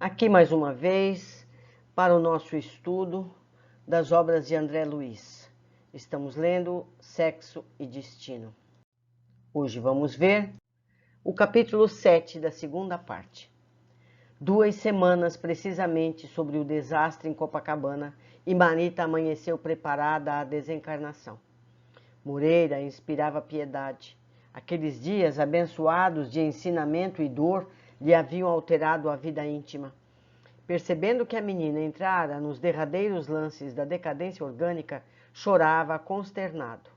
Aqui mais uma vez para o nosso estudo das obras de André Luiz. Estamos lendo Sexo e Destino. Hoje vamos ver o capítulo 7 da segunda parte. 2 semanas precisamente sobre o desastre em Copacabana e Marita amanheceu preparada à desencarnação. Moreira inspirava piedade. Aqueles dias abençoados de ensinamento e dor lhe haviam alterado a vida íntima. Percebendo que a menina entrara nos derradeiros lances da decadência orgânica, chorava consternado.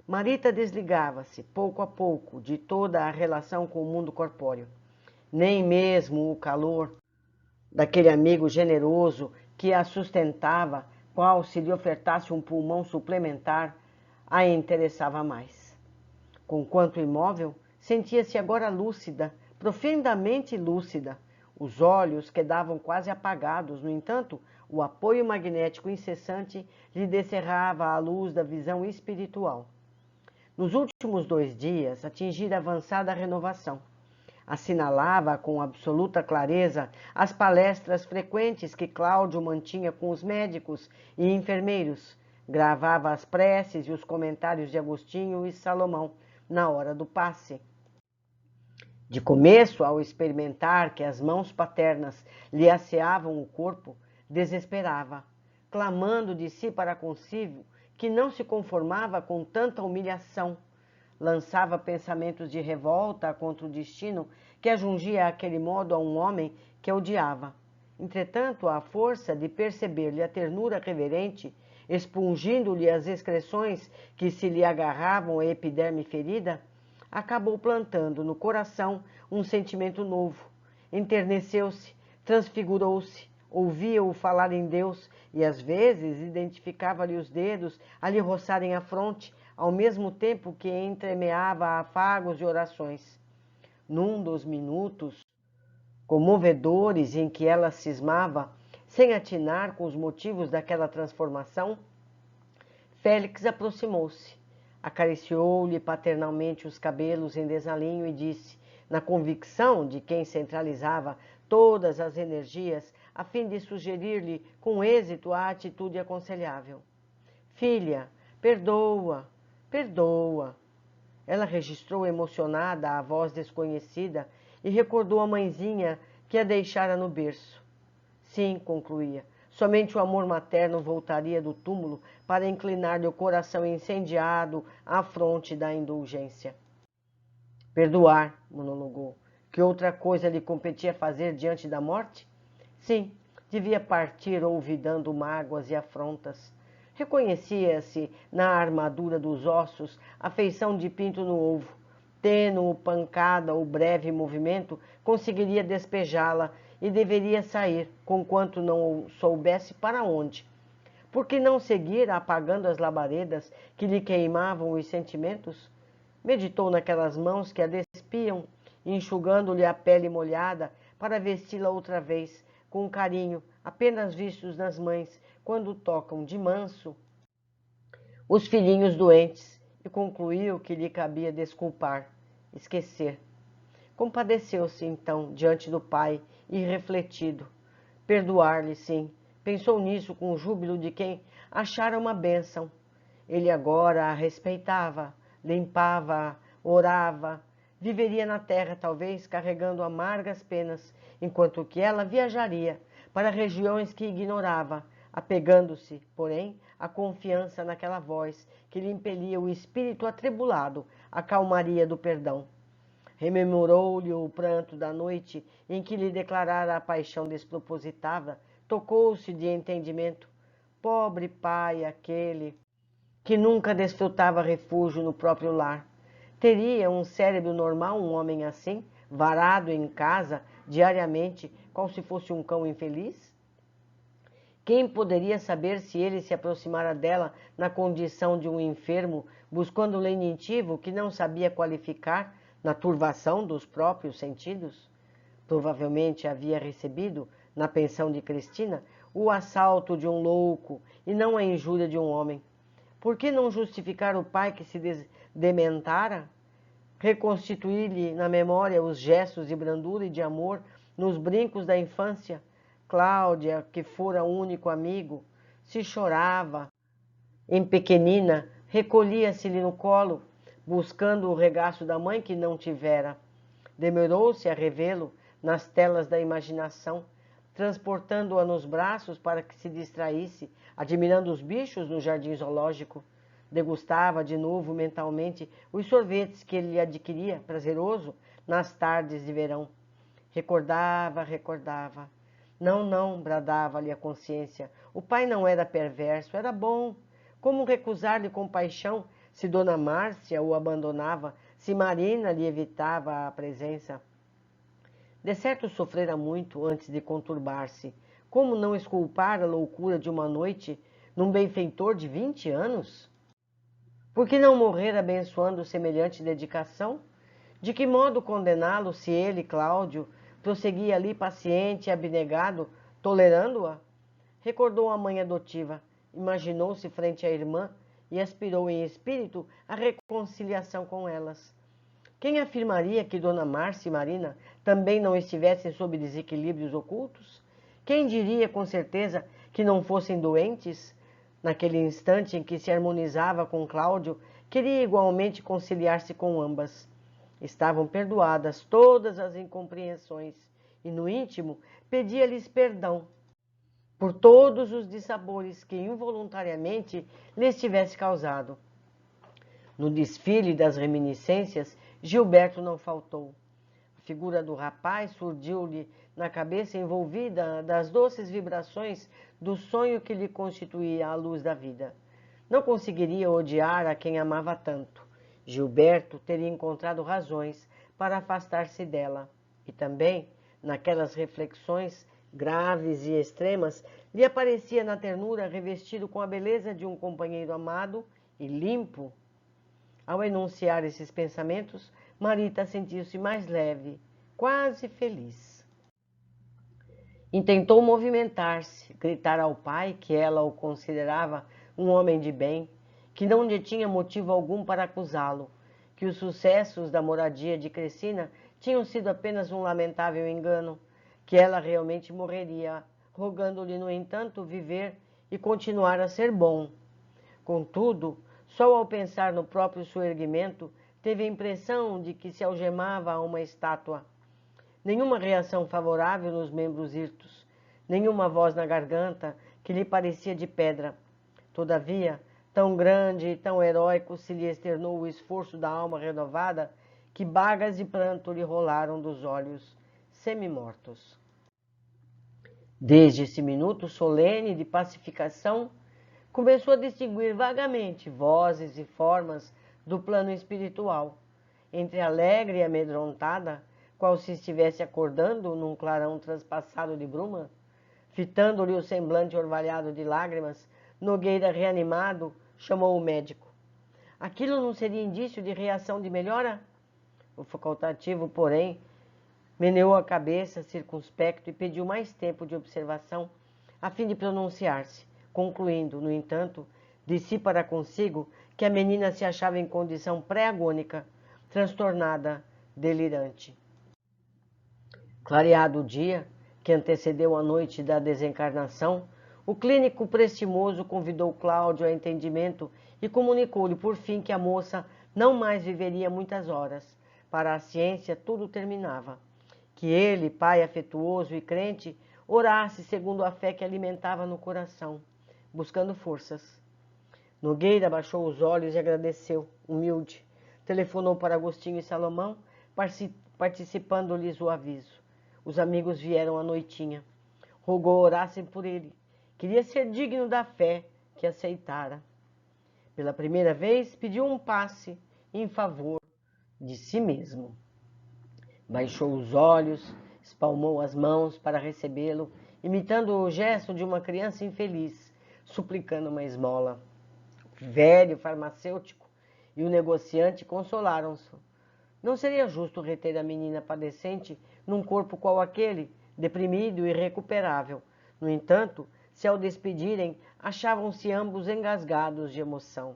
Marita desligava-se, pouco a pouco, de toda a relação com o mundo corpóreo. Nem mesmo o calor daquele amigo generoso que a sustentava, qual se lhe ofertasse um pulmão suplementar, a interessava mais. Conquanto imóvel, sentia-se agora lúcida, profundamente lúcida. Os olhos quedavam quase apagados, no entanto, o apoio magnético incessante lhe descerrava a luz da visão espiritual. Nos últimos 2 dias, atingira avançada renovação. Assinalava com absoluta clareza as palestras frequentes que Cláudio mantinha com os médicos e enfermeiros. Gravava as preces e os comentários de Agostinho e Salomão na hora do passe. De começo, ao experimentar que as mãos paternas lhe asseavam o corpo, desesperava, clamando de si para consigo que não se conformava com tanta humilhação. Lançava pensamentos de revolta contra o destino que ajungia àquele modo a um homem que odiava. Entretanto, à força de perceber-lhe a ternura reverente, expungindo-lhe as excreções que se lhe agarravam à epiderme ferida, acabou plantando no coração um sentimento novo. Enterneceu-se, transfigurou-se, ouvia-o falar em Deus e às vezes identificava-lhe os dedos a lhe roçarem a fronte, ao mesmo tempo que entremeava afagos e orações. Num dos minutos comovedores em que ela cismava, sem atinar com os motivos daquela transformação, Félix aproximou-se, acariciou-lhe paternalmente os cabelos em desalinho e disse, na convicção de quem centralizava todas as energias a fim de sugerir-lhe com êxito a atitude aconselhável. Filha, perdoa, perdoa. Ela registrou emocionada a voz desconhecida e recordou a mãezinha que a deixara no berço. Sim, concluía, somente o amor materno voltaria do túmulo para inclinar-lhe o coração incendiado à fronte da indulgência. Perdoar, monologou. Que outra coisa lhe competia fazer diante da morte? Sim, devia partir olvidando mágoas e afrontas. Reconhecia-se na armadura dos ossos a feição de pinto no ovo. Tênue pancada ou breve movimento conseguiria despejá-la e deveria sair, conquanto não soubesse para onde. Por que não seguir apagando as labaredas que lhe queimavam os sentimentos? Meditou naquelas mãos que a despiam, enxugando-lhe a pele molhada para vesti-la outra vez, com carinho, apenas vistos nas mães, quando tocam de manso os filhinhos doentes, e concluiu que lhe cabia desculpar, esquecer. Compadeceu-se, então, diante do pai, irrefletido. Perdoar-lhe, sim. Pensou nisso com o júbilo de quem achara uma bênção. Ele agora a respeitava, limpava-a, orava. Viveria na terra, talvez, carregando amargas penas, enquanto que ela viajaria para regiões que ignorava, apegando-se, porém, à confiança naquela voz que lhe impelia o espírito atribulado à calmaria do perdão. Rememorou-lhe o pranto da noite em que lhe declarara a paixão despropositada, tocou-se de entendimento. Pobre pai aquele que nunca desfrutava refúgio no próprio lar. Teria um cérebro normal um homem assim, varado em casa diariamente, qual se fosse um cão infeliz? Quem poderia saber se ele se aproximara dela na condição de um enfermo, buscando um lenitivo que não sabia qualificar na turvação dos próprios sentidos? Provavelmente havia recebido, na pensão de Cristina, o assalto de um louco e não a injúria de um homem. Por que não justificar o pai que se dementara? Reconstituir-lhe na memória os gestos de brandura e de amor nos brincos da infância, Cláudia, que fora o único amigo, se chorava, em pequenina, recolhia-se-lhe no colo, buscando o regaço da mãe que não tivera. Demorou-se a revê-lo nas telas da imaginação, transportando-a nos braços para que se distraísse, admirando os bichos no jardim zoológico. Degustava de novo mentalmente os sorvetes que ele adquiria, prazeroso, nas tardes de verão. Recordava. Não, não, bradava-lhe a consciência. O pai não era perverso, era bom. Como recusar-lhe compaixão se Dona Márcia o abandonava, se Marina lhe evitava a presença? De certo sofrera muito antes de conturbar-se. Como não exculpar a loucura de uma noite num benfeitor de 20 anos? Por que não morrer abençoando semelhante dedicação? De que modo condená-lo se ele, Cláudio, prosseguia ali paciente e abnegado, tolerando-a? Recordou a mãe adotiva, imaginou-se frente à irmã e aspirou em espírito a reconciliação com elas. Quem afirmaria que Dona Márcia e Marina também não estivessem sob desequilíbrios ocultos? Quem diria com certeza que não fossem doentes? Naquele instante em que se harmonizava com Cláudio, queria igualmente conciliar-se com ambas. Estavam perdoadas todas as incompreensões e, no íntimo, pedia-lhes perdão por todos os dissabores que involuntariamente lhes tivesse causado. No desfile das reminiscências, Gilberto não faltou. A figura do rapaz surgiu-lhe na cabeça envolvida das doces vibrações do sonho que lhe constituía a luz da vida. Não conseguiria odiar a quem amava tanto. Gilberto teria encontrado razões para afastar-se dela. E também, naquelas reflexões graves e extremas, lhe aparecia na ternura revestido com a beleza de um companheiro amado e limpo. Ao enunciar esses pensamentos, Marita sentiu-se mais leve, quase feliz. Intentou movimentar-se, gritar ao pai que ela o considerava um homem de bem, que não lhe tinha motivo algum para acusá-lo, que os sucessos da moradia de Crescina tinham sido apenas um lamentável engano, que ela realmente morreria, rogando-lhe, no entanto, viver e continuar a ser bom. Contudo, só ao pensar no próprio soerguimento, teve a impressão de que se algemava a uma estátua. Nenhuma reação favorável nos membros hirtos, nenhuma voz na garganta que lhe parecia de pedra. Todavia, tão grande e tão heróico se lhe externou o esforço da alma renovada, que bagas de pranto lhe rolaram dos olhos, semi-mortos. Desde esse minuto solene de pacificação, começou a distinguir vagamente vozes e formas do plano espiritual, entre alegre e amedrontada, qual se estivesse acordando num clarão transpassado de bruma. Fitando-lhe o semblante orvalhado de lágrimas, Nogueira, reanimado, chamou o médico. Aquilo não seria indício de reação de melhora? O facultativo, porém, meneou a cabeça, circunspecto, e pediu mais tempo de observação, a fim de pronunciar-se, concluindo, no entanto, de si para consigo, que a menina se achava em condição pré-agônica, transtornada, delirante. Clareado o dia, que antecedeu a noite da desencarnação, o clínico prestimoso convidou Cláudio a entendimento e comunicou-lhe, por fim, que a moça não mais viveria muitas horas. Para a ciência, tudo terminava. Que ele, pai afetuoso e crente, orasse segundo a fé que alimentava no coração, buscando forças. Nogueira baixou os olhos e agradeceu, humilde. Telefonou para Agostinho e Salomão, participando-lhes o aviso. Os amigos vieram à noitinha. Rogou orassem por ele. Queria ser digno da fé que aceitara. Pela primeira vez, pediu um passe em favor de si mesmo. Baixou os olhos, espalmou as mãos para recebê-lo, imitando o gesto de uma criança infeliz, suplicando uma esmola. O velho farmacêutico e o negociante consolaram-se. Não seria justo reter a menina padecente num corpo qual aquele, deprimido e irrecuperável. No entanto, se ao despedirem, achavam-se ambos engasgados de emoção.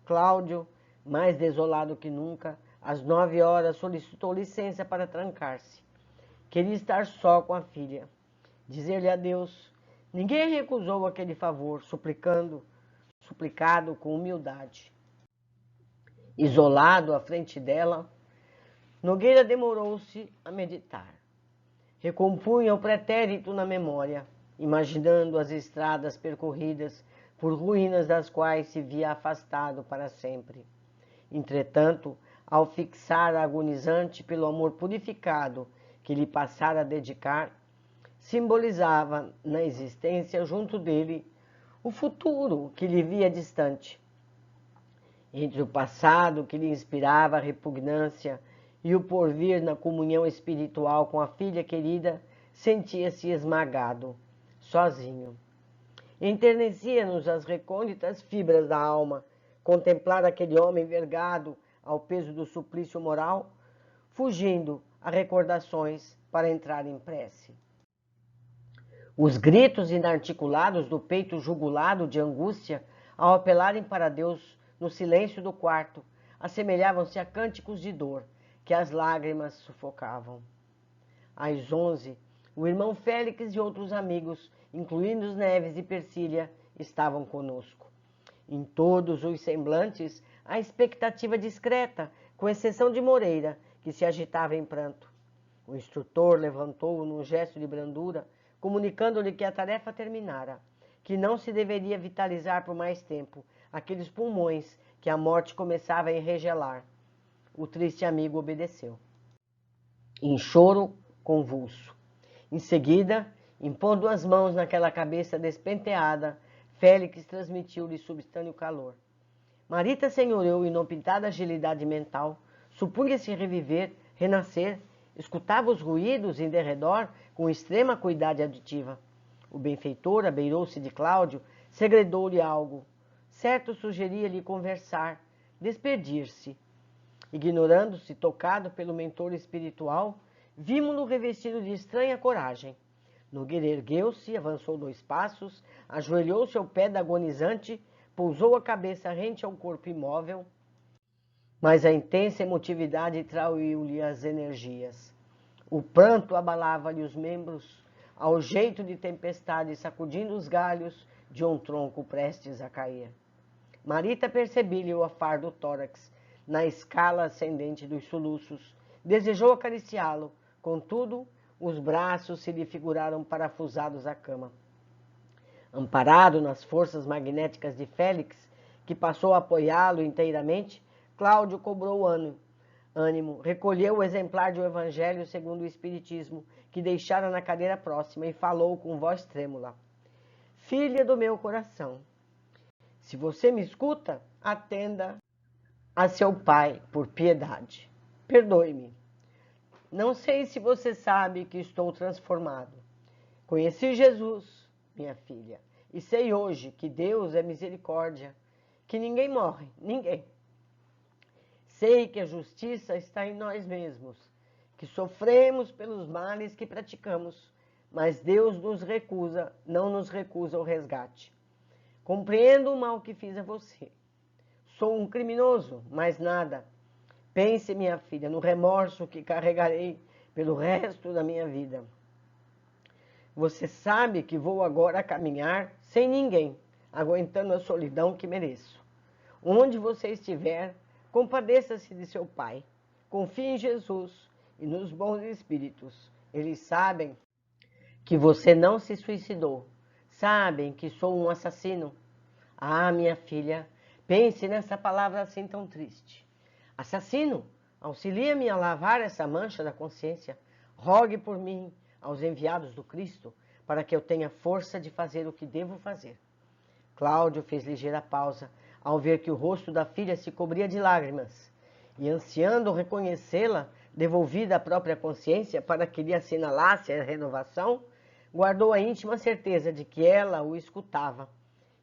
Cláudio, mais desolado que nunca, às 9 horas solicitou licença para trancar-se. queria estar só com a filha, dizer-lhe adeus. Ninguém recusou aquele favor, suplicado com humildade. Isolado à frente dela, Nogueira demorou-se a meditar. Recompunha o pretérito na memória, imaginando as estradas percorridas por ruínas das quais se via afastado para sempre. Entretanto, ao fixar a agonizante pelo amor purificado que lhe passara a dedicar, simbolizava na existência junto dele o futuro que lhe via distante. Entre o passado que lhe inspirava repugnância e o porvir na comunhão espiritual com a filha querida, sentia-se esmagado, sozinho. Enternecia-nos as recônditas fibras da alma contemplar aquele homem vergado ao peso do suplício moral, fugindo a recordações para entrar em prece. Os gritos inarticulados do peito jugulado de angústia, ao apelarem para Deus no silêncio do quarto, assemelhavam-se a cânticos de dor que as lágrimas sufocavam. Às 11, o irmão Félix e outros amigos, incluindo os Neves e Persília, estavam conosco. Em todos os semblantes, a expectativa discreta, com exceção de Moreira, que se agitava em pranto. O instrutor levantou-o num gesto de brandura, comunicando-lhe que a tarefa terminara, que não se deveria vitalizar por mais tempo aqueles pulmões que a morte começava a enregelar. O triste amigo obedeceu, em choro convulso. Em seguida, impondo as mãos naquela cabeça despenteada, Félix transmitiu-lhe substâneo calor. Marita senhoreou inopintada agilidade mental, supunha-se reviver, renascer, escutava os ruídos em derredor com extrema cuidade aditiva. O benfeitor abeirou-se de Cláudio, segredou-lhe algo. Certo sugeria-lhe conversar, despedir-se. Ignorando-se, tocado pelo mentor espiritual, vimo-lo revestido de estranha coragem. Nogueira ergueu-se, avançou 2 passos, ajoelhou-se ao pé da agonizante, pousou a cabeça rente ao corpo imóvel, mas a intensa emotividade traiu-lhe as energias. O pranto abalava-lhe os membros, ao jeito de tempestade sacudindo os galhos de um tronco prestes a cair. Marita percebeu-lhe o afar do tórax, na escala ascendente dos soluços, desejou acariciá-lo, contudo, os braços se lhe figuraram parafusados à cama. Amparado nas forças magnéticas de Félix, que passou a apoiá-lo inteiramente, Cláudio cobrou ânimo, recolheu o exemplar de O Evangelho segundo o Espiritismo, que deixara na cadeira próxima, e falou com voz trêmula. Filha do meu coração, se você me escuta, atenda a seu pai por piedade. Perdoe-me. Não sei se você sabe que estou transformado. Conheci Jesus, minha filha, e sei hoje que Deus é misericórdia, que ninguém morre, ninguém. Sei que a justiça está em nós mesmos, que sofremos pelos males que praticamos, mas Deus não nos recusa o resgate. Compreendo o mal que fiz a você. Sou um criminoso, mais nada. Pense, minha filha, no remorso que carregarei pelo resto da minha vida. Você sabe que vou agora caminhar sem ninguém, aguentando a solidão que mereço. Onde você estiver, compadeça-se de seu pai. Confie em Jesus e nos bons espíritos. Eles sabem que você não se suicidou. Sabem que sou um assassino. Ah, minha filha, pense nessa palavra assim tão triste. Assassino, auxilia-me a lavar essa mancha da consciência. Rogue por mim aos enviados do Cristo, para que eu tenha força de fazer o que devo fazer. Cláudio fez ligeira pausa, ao ver que o rosto da filha se cobria de lágrimas, e ansiando reconhecê-la, devolvida à própria consciência para que lhe assinalasse a renovação, guardou a íntima certeza de que ela o escutava,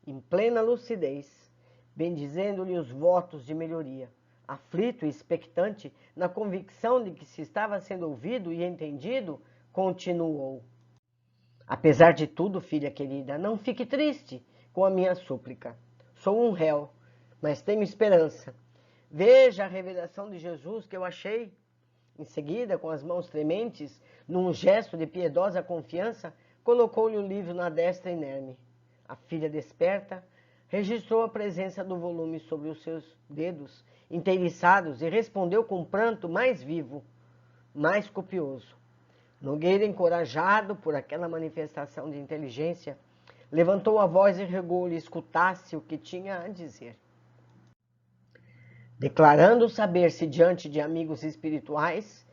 em plena lucidez, bendizendo-lhe os votos de melhoria. Aflito e expectante, na convicção de que se estava sendo ouvido e entendido, continuou. Apesar de tudo, filha querida, não fique triste com a minha súplica. Sou um réu, mas tenho esperança. Veja a revelação de Jesus que eu achei. Em seguida, com as mãos trementes, num gesto de piedosa confiança, colocou-lhe o livro na destra inerme. A filha desperta registrou a presença do volume sobre os seus dedos inteiriçados e respondeu com pranto mais vivo, mais copioso. Nogueira, encorajado por aquela manifestação de inteligência, levantou a voz e rogou-lhe escutasse o que tinha a dizer. Declarando saber-se diante de amigos espirituais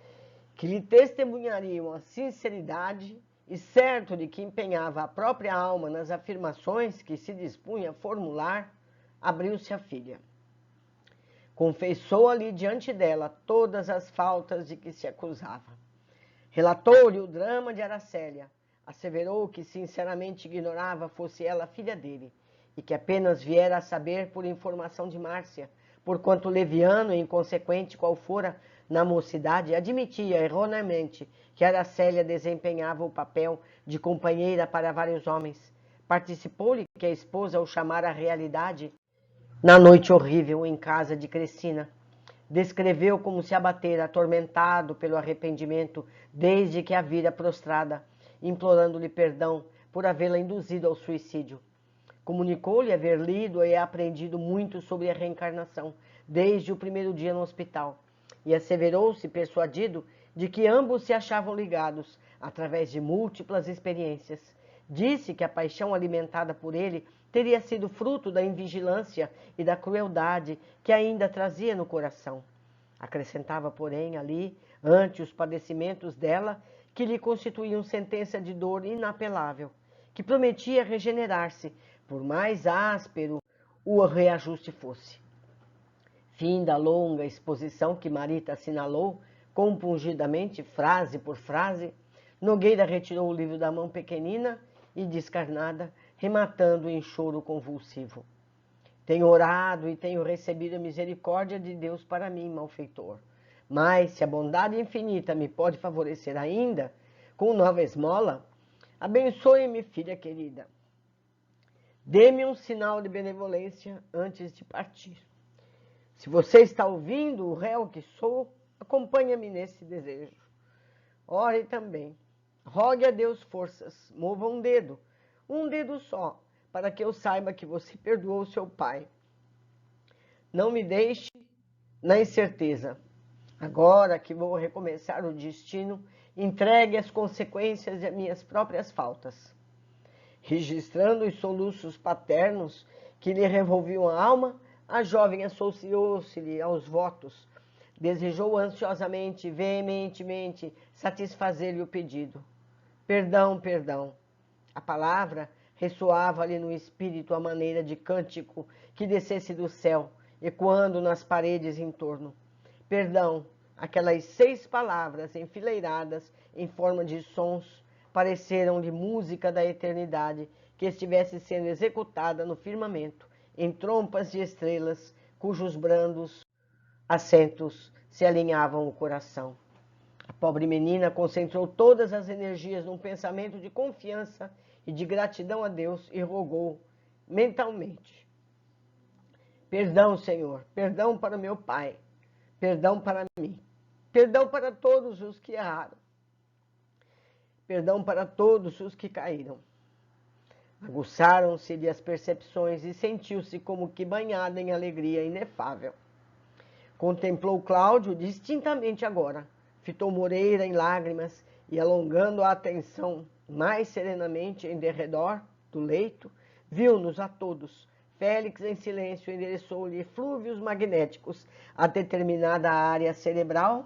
que lhe testemunhariam a sinceridade e certo de que empenhava a própria alma nas afirmações que se dispunha a formular, abriu-se a filha. Confessou ali diante dela todas as faltas de que se acusava. Relatou-lhe o drama de Aracélia, asseverou que sinceramente ignorava fosse ela filha dele, e que apenas viera a saber por informação de Márcia, porquanto leviano e inconsequente qual fora na mocidade, admitia erroneamente que Aracélia desempenhava o papel de companheira para vários homens. Participou-lhe que a esposa o chamara à realidade na noite horrível em casa de Crescina. Descreveu como se abatera, atormentado pelo arrependimento, desde que a vira prostrada, implorando-lhe perdão por havê-la induzido ao suicídio. Comunicou-lhe haver lido e aprendido muito sobre a reencarnação, desde o primeiro dia no hospital, e asseverou-se persuadido de que ambos se achavam ligados, através de múltiplas experiências. Disse que a paixão alimentada por ele teria sido fruto da invigilância e da crueldade que ainda trazia no coração. Acrescentava, porém, ali, ante os padecimentos dela, que lhe constituíam sentença de dor inapelável, que prometia regenerar-se, por mais áspero o reajuste fosse. Fim da longa exposição que Marita assinalou, compungidamente, frase por frase, Nogueira retirou o livro da mão pequenina e descarnada, rematando em choro convulsivo. Tenho orado e tenho recebido a misericórdia de Deus para mim, malfeitor. Mas, se a bondade infinita me pode favorecer ainda, com nova esmola, abençoe-me, filha querida. Dê-me um sinal de benevolência antes de partir. Se você está ouvindo, o réu que sou, acompanha-me nesse desejo. Ore também. Rogue a Deus forças, mova um dedo só, para que eu saiba que você perdoou seu pai. Não me deixe na incerteza. Agora que vou recomeçar o destino, entregue as consequências de minhas próprias faltas. Registrando os soluços paternos que lhe revolviam a alma, a jovem associou-se-lhe aos votos. Desejou ansiosamente e veementemente satisfazer-lhe o pedido. Perdão, perdão. A palavra ressoava-lhe no espírito à maneira de cântico que descesse do céu, ecoando nas paredes em torno. Perdão, aquelas 6 palavras enfileiradas em forma de sons, pareceram-lhe música da eternidade que estivesse sendo executada no firmamento, em trompas de estrelas, cujos brandos acentos se alinhavam o coração. A pobre menina concentrou todas as energias num pensamento de confiança e de gratidão a Deus e rogou mentalmente: perdão, Senhor, perdão para meu pai, perdão para mim, perdão para todos os que erraram, perdão para todos os que caíram. Aguçaram-se-lhe as percepções e sentiu-se como que banhada em alegria inefável. Contemplou Cláudio distintamente agora, fitou Moreira em lágrimas e, alongando a atenção mais serenamente em derredor do leito, viu-nos a todos. Félix, em silêncio, endereçou-lhe eflúvios magnéticos a determinada área cerebral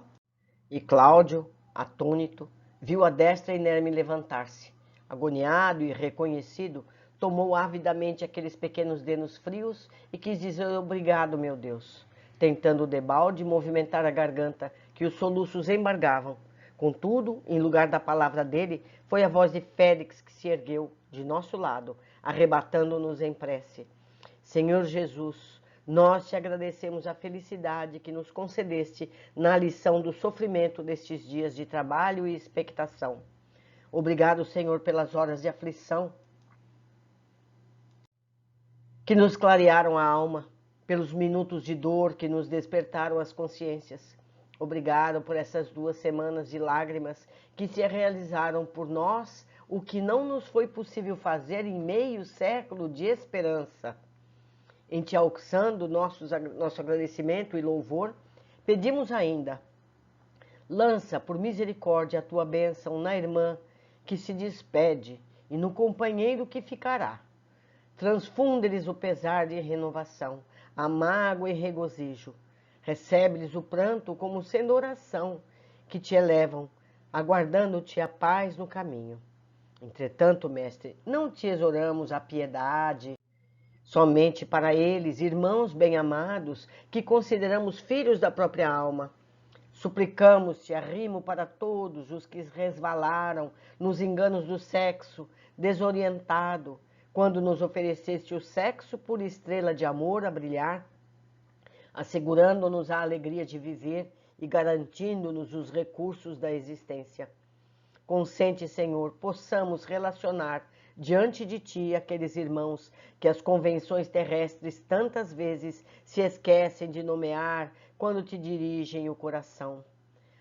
e Cláudio, atônito, viu a destra inerme levantar-se. Agoniado e reconhecido, tomou avidamente aqueles pequenos dedos frios e quis dizer obrigado, meu Deus, tentando debalde movimentar a garganta que os soluços embargavam. Contudo, em lugar da palavra dele, foi a voz de Félix que se ergueu de nosso lado, arrebatando-nos em prece. Senhor Jesus, nós te agradecemos a felicidade que nos concedeste na lição do sofrimento destes dias de trabalho e expectação. Obrigado, Senhor, pelas horas de aflição que nos clarearam a alma, pelos minutos de dor que nos despertaram as consciências. Obrigado por essas 2 semanas de lágrimas que se realizaram por nós, o que não nos foi possível fazer em meio século de esperança. Em te alçando nosso agradecimento e louvor, pedimos ainda, lança por misericórdia a tua bênção na irmã que se despede e no companheiro que ficará. Transfunde-lhes o pesar de renovação, a mágoa e regozijo. Recebe-lhes o pranto como sendo oração, que te elevam, aguardando-te a paz no caminho. Entretanto, mestre, não te exoramos a piedade, somente para eles, irmãos bem-amados, que consideramos filhos da própria alma. Suplicamos-te arrimo para todos os que resvalaram nos enganos do sexo, desorientado, quando nos ofereceste o sexo por estrela de amor a brilhar, assegurando-nos a alegria de viver e garantindo-nos os recursos da existência. Consente, Senhor, possamos relacionar diante de Ti aqueles irmãos que as convenções terrestres tantas vezes se esquecem de nomear quando Te dirigem o coração.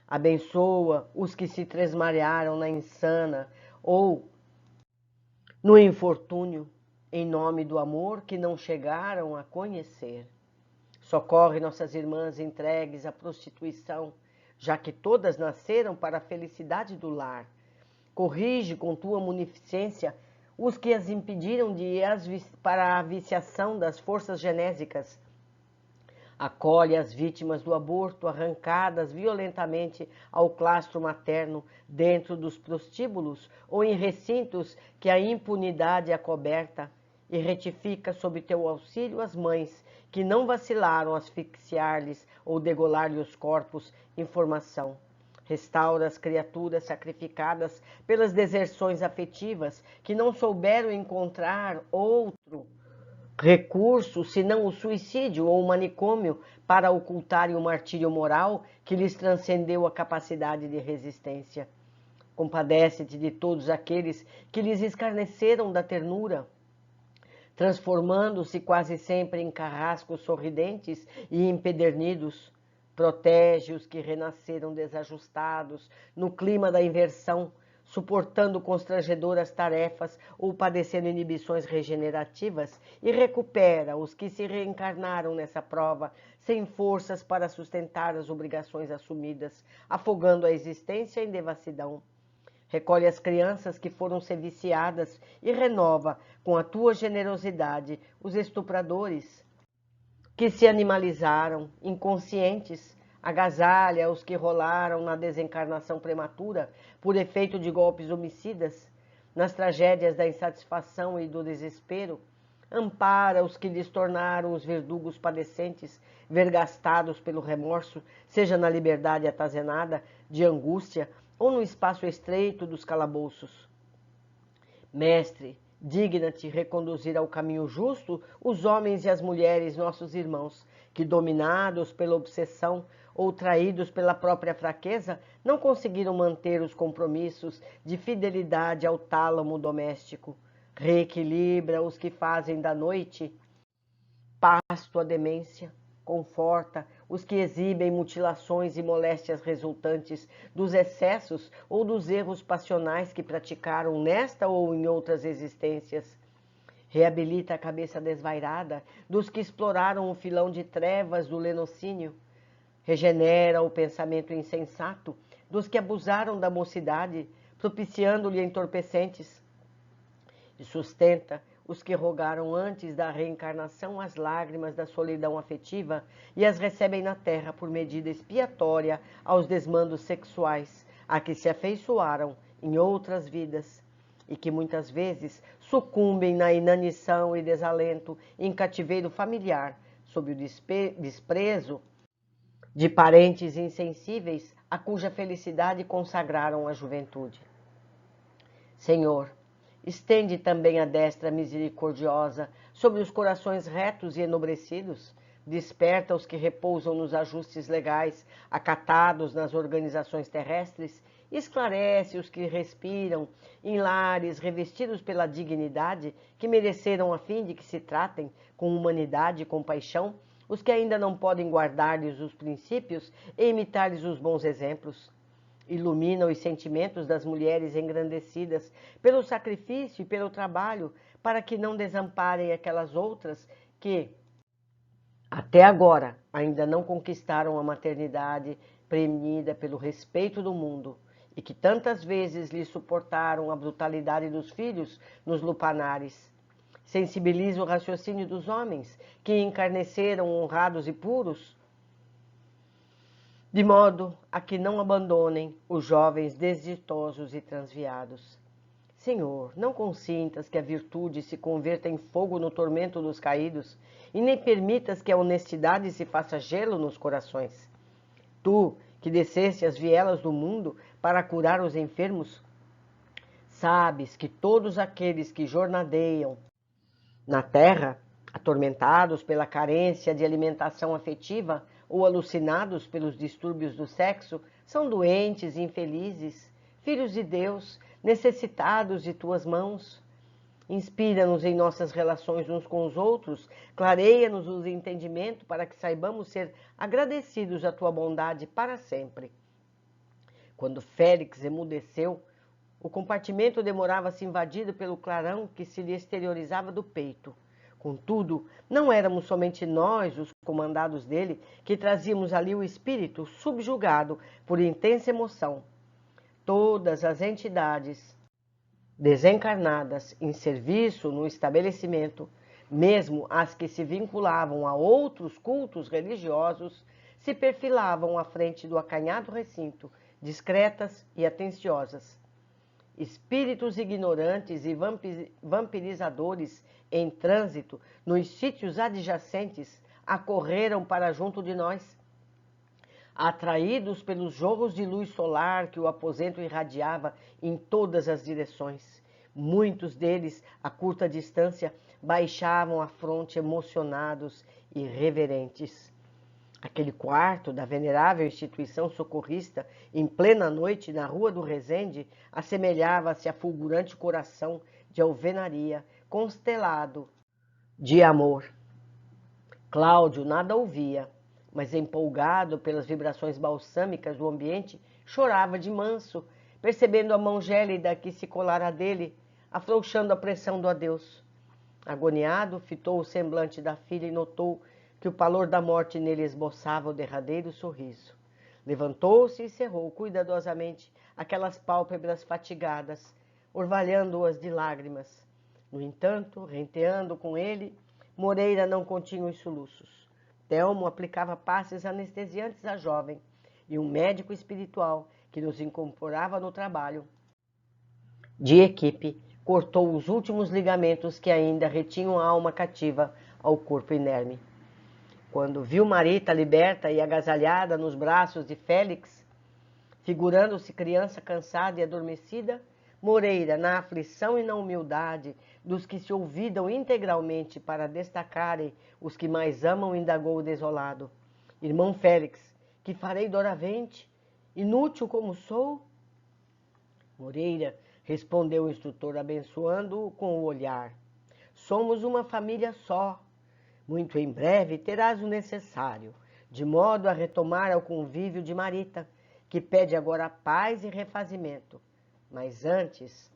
Abençoa os que se tresmalharam na insana ou no infortúnio, em nome do amor que não chegaram a conhecer. Socorre nossas irmãs entregues à prostituição, já que todas nasceram para a felicidade do lar. Corrige com tua munificência os que as impediram de ir para a viciação das forças genésicas. Acolhe as vítimas do aborto arrancadas violentamente ao claustro materno dentro dos prostíbulos ou em recintos que a impunidade acoberta e retifica sob teu auxílio as mães que não vacilaram asfixiar-lhes ou degolar-lhes os corpos em formação. Restaura as criaturas sacrificadas pelas deserções afetivas que não souberam encontrar outro recurso senão o suicídio ou o manicômio para ocultarem o martírio moral que lhes transcendeu a capacidade de resistência. Compadece-te de todos aqueles que lhes escarneceram da ternura, transformando-se quase sempre em carrascos sorridentes e empedernidos. Protege os que renasceram desajustados no clima da inversão, suportando constrangedoras tarefas ou padecendo inibições regenerativas, e recupera os que se reencarnaram nessa prova, sem forças para sustentar as obrigações assumidas, afogando a existência em devassidão. Recolhe as crianças que foram ser viciadas e renova, com a tua generosidade, os estupradores que se animalizaram, inconscientes. Agasalha os que rolaram na desencarnação prematura por efeito de golpes homicidas, nas tragédias da insatisfação e do desespero. Ampara os que lhes tornaram os verdugos padecentes, vergastados pelo remorso, seja na liberdade atazenada de angústia ou no espaço estreito dos calabouços. Mestre, digna-te reconduzir ao caminho justo os homens e as mulheres, nossos irmãos, que, dominados pela obsessão ou traídos pela própria fraqueza, não conseguiram manter os compromissos de fidelidade ao tálamo doméstico. Reequilibra os que fazem da noite pasto à demência. Conforta os que exibem mutilações e moléstias resultantes dos excessos ou dos erros passionais que praticaram nesta ou em outras existências. Reabilita a cabeça desvairada dos que exploraram o filão de trevas do lenocínio. Regenera o pensamento insensato dos que abusaram da mocidade, propiciando-lhe entorpecentes. E sustenta os que rogaram antes da reencarnação as lágrimas da solidão afetiva e as recebem na terra por medida expiatória aos desmandos sexuais a que se afeiçoaram em outras vidas e que muitas vezes sucumbem na inanição e desalento em cativeiro familiar sob o desprezo de parentes insensíveis a cuja felicidade consagraram a juventude. Senhor, estende também a destra misericordiosa sobre os corações retos e enobrecidos, desperta os que repousam nos ajustes legais acatados nas organizações terrestres, esclarece os que respiram em lares revestidos pela dignidade que mereceram a fim de que se tratem com humanidade e compaixão os que ainda não podem guardar-lhes os princípios e imitar-lhes os bons exemplos. Ilumina os sentimentos das mulheres engrandecidas pelo sacrifício e pelo trabalho, para que não desamparem aquelas outras que, até agora, ainda não conquistaram a maternidade premida pelo respeito do mundo e que tantas vezes lhe suportaram a brutalidade dos filhos nos lupanares. Sensibiliza o raciocínio dos homens, que encarneceram honrados e puros, de modo a que não abandonem os jovens desditosos e transviados. Senhor, não consintas que a virtude se converta em fogo no tormento dos caídos, e nem permitas que a honestidade se faça gelo nos corações. Tu, que desceste as vielas do mundo para curar os enfermos, sabes que todos aqueles que jornadeiam na terra, atormentados pela carência de alimentação afetiva ou alucinados pelos distúrbios do sexo, são doentes e infelizes, filhos de Deus, necessitados de tuas mãos. Inspira-nos em nossas relações uns com os outros, clareia-nos o entendimento para que saibamos ser agradecidos à tua bondade para sempre. Quando Félix emudeceu, o compartimento demorava-se invadido pelo clarão que se lhe exteriorizava do peito. Contudo, não éramos somente nós, os comandados dele, que trazíamos ali o espírito subjugado por intensa emoção. Todas as entidades desencarnadas em serviço no estabelecimento, mesmo as que se vinculavam a outros cultos religiosos, se perfilavam à frente do acanhado recinto, discretas e atenciosas. Espíritos ignorantes e vampirizadores em trânsito nos sítios adjacentes acorreram para junto de nós. Atraídos pelos jorros de luz solar que o aposento irradiava em todas as direções, muitos deles, a curta distância, baixavam a fronte emocionados e reverentes. Aquele quarto da venerável instituição socorrista, em plena noite, na Rua do Resende, assemelhava-se a fulgurante coração de alvenaria, constelado de amor. Cláudio nada ouvia, mas empolgado pelas vibrações balsâmicas do ambiente, chorava de manso, percebendo a mão gélida que se colara dele, afrouxando a pressão do adeus. Agoniado, fitou o semblante da filha e notou que o pavor da morte nele esboçava o derradeiro sorriso. Levantou-se e cerrou cuidadosamente aquelas pálpebras fatigadas, orvalhando-as de lágrimas. No entanto, renteando com ele, Moreira não continha os soluços. Telmo aplicava passes anestesiantes à jovem, e um médico espiritual que nos incorporava no trabalho de equipe cortou os últimos ligamentos que ainda retinham a alma cativa ao corpo inerme. Quando viu Marita liberta e agasalhada nos braços de Félix, figurando-se criança cansada e adormecida, Moreira, na aflição e na humildade dos que se olvidam integralmente para destacarem os que mais amam, indagou o desolado. Irmão Félix, que farei doravante? Inútil como sou? Moreira, respondeu o instrutor, abençoando-o com o olhar. Somos uma família só. Muito em breve terás o necessário, de modo a retomar ao convívio de Marita, que pede agora paz e refazimento. Mas antes,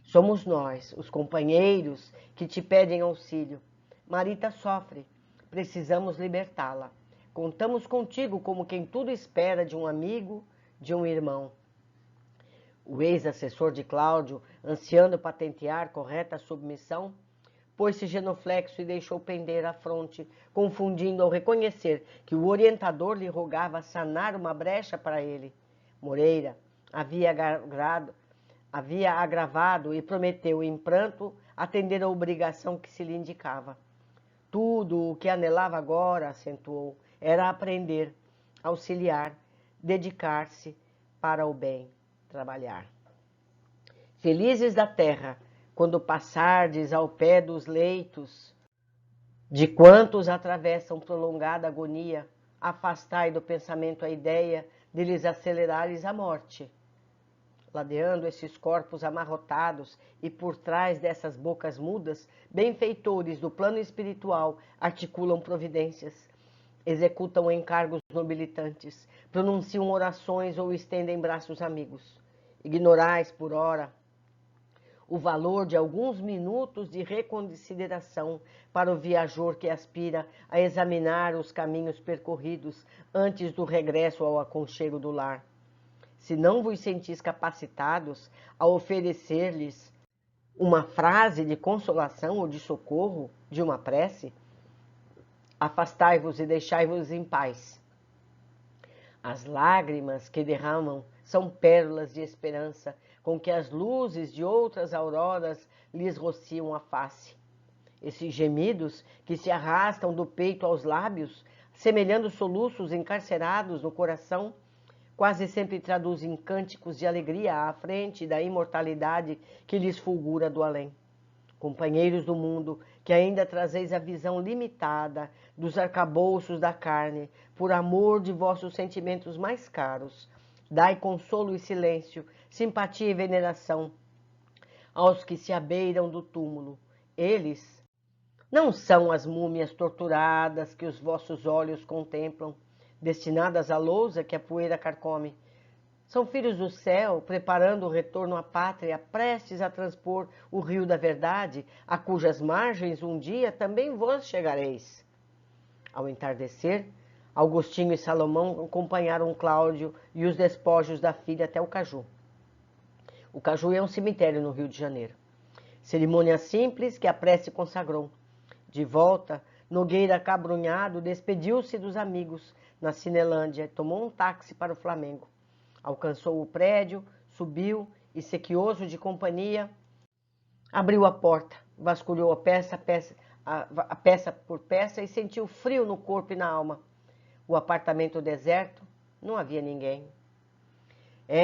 somos nós, os companheiros, que te pedem auxílio. Marita sofre, precisamos libertá-la. Contamos contigo como quem tudo espera de um amigo, de um irmão. O ex-assessor de Cláudio, ansiando patentear correta submissão, pôs-se genuflexo e deixou pender a fronte, confundindo ao reconhecer que o orientador lhe rogava sanar uma brecha para ele. Moreira havia agravado e prometeu, em pranto, atender a obrigação que se lhe indicava. Tudo o que anelava agora, acentuou, era aprender, auxiliar, dedicar-se para o bem, trabalhar. Felizes da terra, quando passardes ao pé dos leitos de quantos atravessam prolongada agonia, afastai do pensamento a ideia de lhes acelerares a morte. ladeando esses corpos amarrotados e por trás dessas bocas mudas, benfeitores do plano espiritual articulam providências, executam encargos nobilitantes, pronunciam orações ou estendem braços amigos. Ignorais, por ora, o valor de alguns minutos de reconsideração para o viajor que aspira a examinar os caminhos percorridos antes do regresso ao aconchego do lar. Se não vos sentis capacitados a oferecer-lhes uma frase de consolação ou de socorro, de uma prece, afastai-vos e deixai-vos em paz. As lágrimas que derramam são pérolas de esperança, com que as luzes de outras auroras lhes rociam a face. Esses gemidos que se arrastam do peito aos lábios, semelhando soluços encarcerados no coração, quase sempre traduzem cânticos de alegria à frente da imortalidade que lhes fulgura do além. Companheiros do mundo, que ainda trazeis a visão limitada dos arcabouços da carne, por amor de vossos sentimentos mais caros, dai consolo e silêncio, simpatia e veneração aos que se abeiram do túmulo. Eles não são as múmias torturadas que os vossos olhos contemplam, destinadas à lousa que a poeira carcome. São filhos do céu, preparando o retorno à pátria, prestes a transpor o rio da verdade, a cujas margens um dia também vós chegareis. Ao entardecer, Agostinho e Salomão acompanharam Cláudio e os despojos da filha até o Caju. O Caju é um cemitério no Rio de Janeiro. Cerimônia simples que a prece consagrou. De volta, Nogueira acabrunhado despediu-se dos amigos na Cinelândia, tomou um táxi para o Flamengo. Alcançou o prédio, subiu e, sequioso de companhia, abriu a porta, vasculhou a peça por peça e sentiu frio no corpo e na alma. O apartamento deserto, não havia ninguém.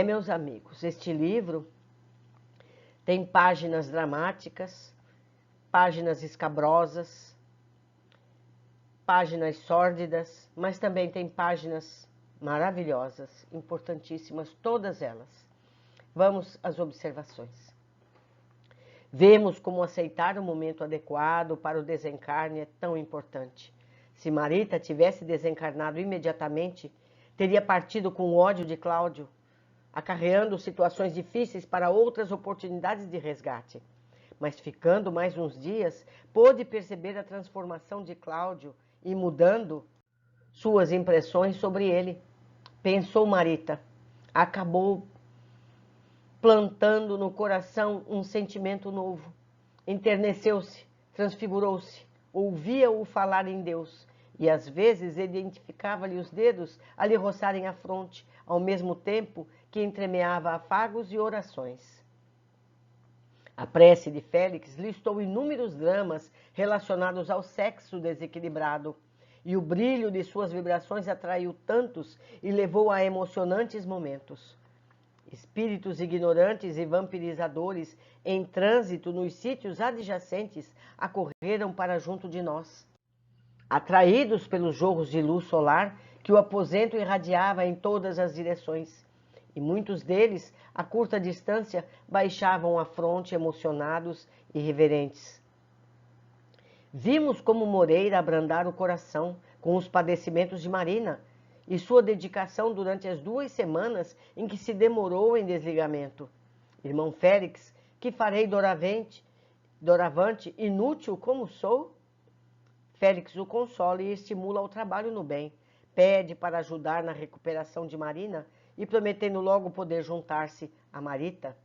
Meus amigos, este livro tem páginas dramáticas, páginas escabrosas, páginas sórdidas, mas também tem páginas maravilhosas, importantíssimas, todas elas. Vamos às observações. Vemos como aceitar o momento adequado para o desencarne é tão importante. Se Marita tivesse desencarnado imediatamente, teria partido com o ódio de Cláudio, acarreando situações difíceis para outras oportunidades de resgate. Mas ficando mais uns dias, pôde perceber a transformação de Cláudio e mudando suas impressões sobre ele. Pensou Marita, acabou plantando no coração um sentimento novo. Enterneceu-se, transfigurou-se, ouvia-o falar em Deus e às vezes identificava-lhe os dedos a lhe roçarem a fronte, ao mesmo tempo que entremeava afagos e orações. A prece de Félix listou inúmeros dramas relacionados ao sexo desequilibrado, e o brilho de suas vibrações atraiu tantos e levou a emocionantes momentos. Espíritos ignorantes e vampirizadores em trânsito nos sítios adjacentes acorreram para junto de nós, atraídos pelos jorros de luz solar que o aposento irradiava em todas as direções, e muitos deles, a curta distância, baixavam a fronte emocionados e reverentes. Vimos como Moreira abrandar o coração com os padecimentos de Marina e sua dedicação durante as 2 semanas em que se demorou em desligamento. Irmão Félix, que farei doravante, inútil como sou? Félix o consola e estimula ao trabalho no bem, pede para ajudar na recuperação de Marina e prometendo logo poder juntar-se a Marita.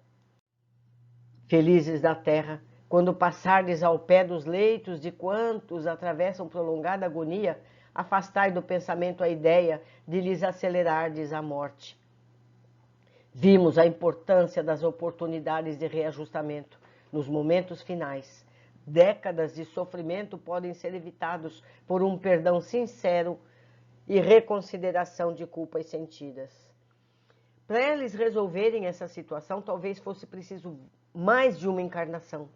Felizes da terra, quando passardes ao pé dos leitos de quantos atravessam prolongada agonia, afastai do pensamento a ideia de lhes acelerardes a morte. Vimos a importância das oportunidades de reajustamento nos momentos finais. Décadas de sofrimento podem ser evitados por um perdão sincero e reconsideração de culpas sentidas. Para eles resolverem essa situação, talvez fosse preciso mais de uma encarnação,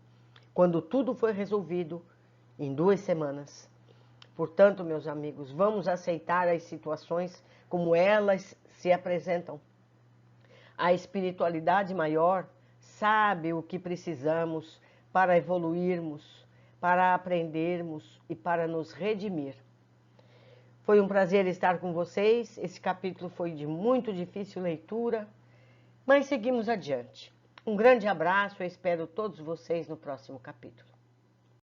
quando tudo foi resolvido em 2 semanas. Portanto, meus amigos, vamos aceitar as situações como elas se apresentam. A espiritualidade maior sabe o que precisamos para evoluirmos, para aprendermos e para nos redimir. Foi um prazer estar com vocês. Esse capítulo foi de muito difícil leitura, mas seguimos adiante. Um grande abraço, eu espero todos vocês no próximo capítulo.